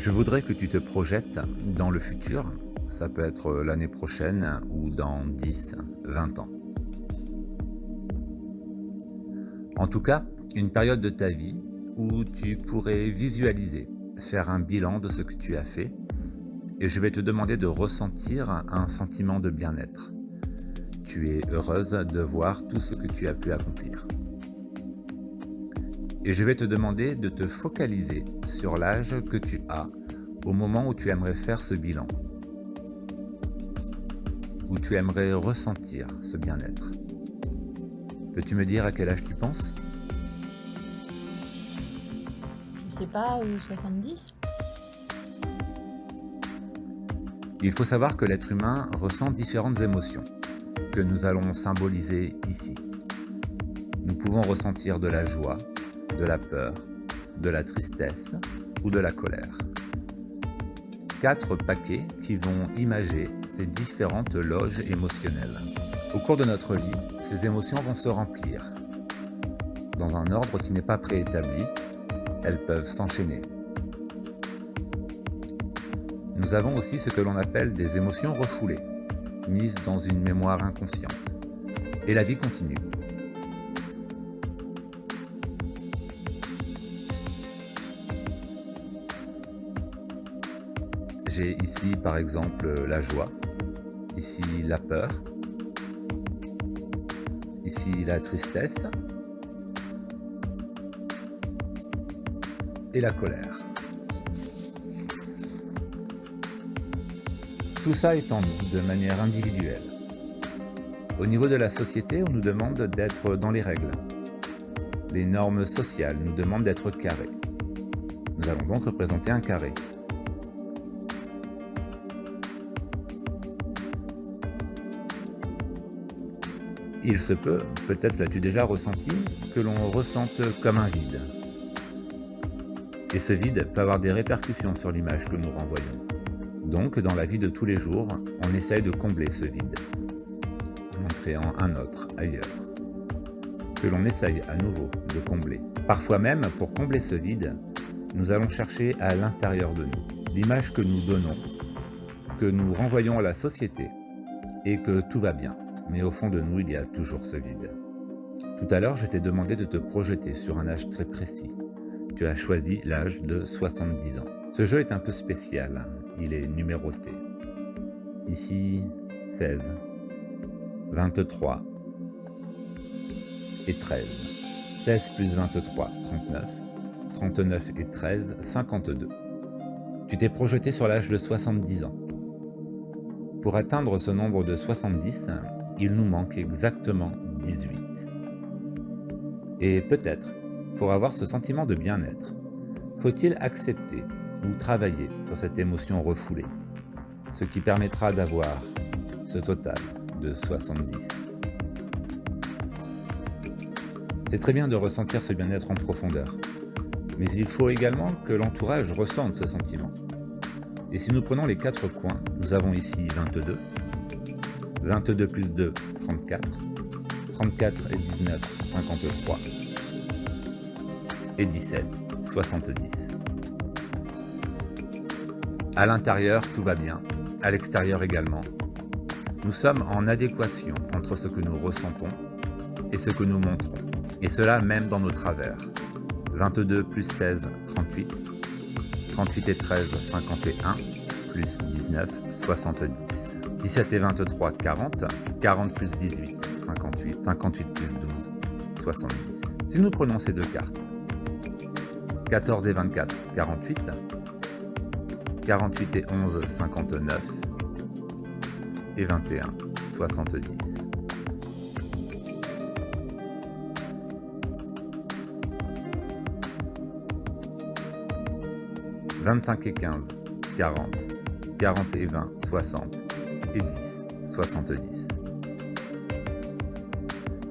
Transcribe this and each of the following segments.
Je voudrais que tu te projettes dans le futur. Ça peut être l'année prochaine ou dans 10, 20 ans. En tout cas, une période de ta vie où tu pourrais visualiser, faire un bilan de ce que tu as fait et je vais te demander de ressentir un sentiment de bien-être. Tu es heureuse de voir tout ce que tu as pu accomplir. Et je vais te demander de te focaliser sur l'âge que tu as au moment où tu aimerais faire ce bilan, où tu aimerais ressentir ce bien-être. Peux-tu me dire à quel âge tu penses? Je sais pas, 70? Il faut savoir que l'être humain ressent différentes émotions que nous allons symboliser ici. Nous pouvons ressentir de la joie, de la peur, de la tristesse ou de la colère. 4 paquets qui vont imager ces différentes loges émotionnelles. Au cours de notre vie, ces émotions vont se remplir. Dans un ordre qui n'est pas préétabli, elles peuvent s'enchaîner. Nous avons aussi ce que l'on appelle des émotions refoulées, mises dans une mémoire inconsciente. Et la vie continue. J'ai ici par exemple la joie, ici la peur, ici la tristesse et la colère. Tout ça est en nous de manière individuelle. Au niveau de la société, on nous demande d'être dans les règles. Les normes sociales nous demandent d'être carrés. Nous allons donc représenter un carré. Il se peut, peut-être l'as-tu déjà ressenti, que l'on ressente comme un vide. Et ce vide peut avoir des répercussions sur l'image que nous renvoyons. Donc, dans la vie de tous les jours, on essaye de combler ce vide, en créant un autre ailleurs, que l'on essaye à nouveau de combler. Parfois même, pour combler ce vide, nous allons chercher à l'intérieur de nous l'image que nous donnons, que nous renvoyons à la société, et que tout va bien. Mais au fond de nous, il y a toujours ce vide. Tout à l'heure, je t'ai demandé de te projeter sur un âge très précis. Tu as choisi l'âge de 70 ans. Ce jeu est un peu spécial, il est numéroté. Ici, 16, 23 et 13. 16 plus 23, 39. 39 et 13, 52. Tu t'es projeté sur l'âge de 70 ans. Pour atteindre ce nombre de 70, il nous manque exactement 18. Et peut-être, pour avoir ce sentiment de bien-être, faut-il accepter ou travailler sur cette émotion refoulée, ce qui permettra d'avoir ce total de 70. C'est très bien de ressentir ce bien-être en profondeur, mais il faut également que l'entourage ressente ce sentiment. Et si nous prenons les 4 coins, nous avons ici 22, 22 plus 2, 34, 34 et 19, 53, et 17, 70. À l'intérieur, tout va bien, à l'extérieur également. Nous sommes en adéquation entre ce que nous ressentons et ce que nous montrons, et cela même dans nos travers. 22 plus 16, 38, 38 et 13, 51, plus 19, 70. 17 et 23, 40, 40 plus 18, 58, 58 plus 12, 70. Si nous prenons ces deux cartes, 14 et 24, 48, 48 et 11, 59, et 21, 70. « 25 et 15, 40, 40 et 20, 60, et 10, 70. »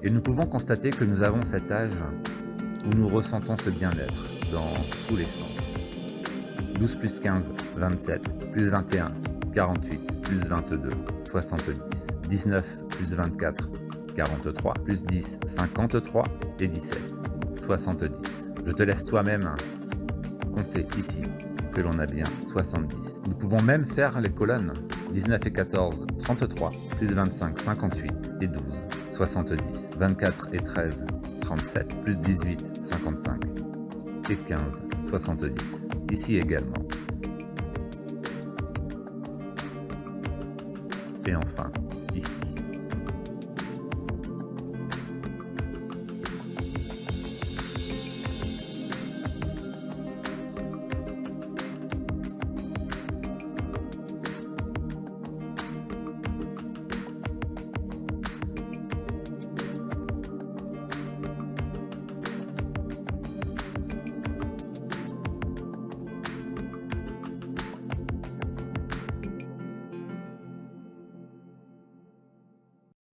Et nous pouvons constater que nous avons cet âge où nous ressentons ce bien-être dans tous les sens. 12 plus 15, 27, plus 21, 48, plus 22, 70. 19 plus 24, 43, plus 10, 53, et 17, 70. Je te laisse toi-même compter ici que l'on a bien 70. Nous pouvons même faire les colonnes. 19 et 14, 33, plus 25, 58 et 12, 70. 24 et 13, 37, plus 18, 55 et 15, 70. Ici également. Et enfin,